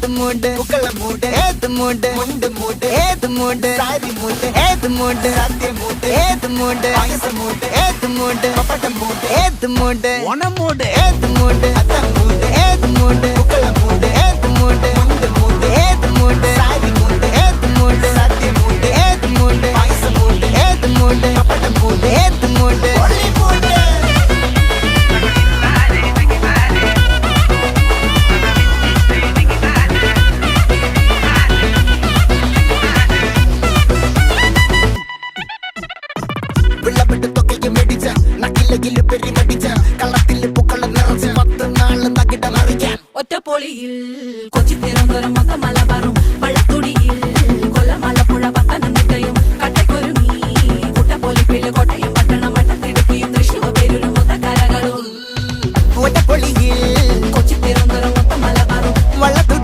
ഏത് മൂട് പുക്കള മൂട് ഏത് മൂട് മുണ്ട് മൂട് ഏത് മൂട് സാരി മൂട് ഏത് മൂട് സദ്യ മൂട് ഏത് മൂട് പായസ മൂട് ഏത് മൂട് പപ്പടം മൂട് ഏത് മൂട് ഓണം മൂട് ഏത് മൂട് അത്തം മൂട് ഏത് മൂട് പുക്കള മൂട് ഏത് മൂട് മുണ്ട് മൂട് ഏത് മൂട് സാരി മൂട് ഏത് മൂട് സദ്യ മൂട് ഏത് മൂട് പായസ മൂട് ഏത് മൂട് പപ്പടം മൂട് ഏത് മൂട് ഒളി മൂട് ഒറ്റപ്പൊളിയിൽ കൊച്ചി തിരുവനന്തപുരം മൊത്തമല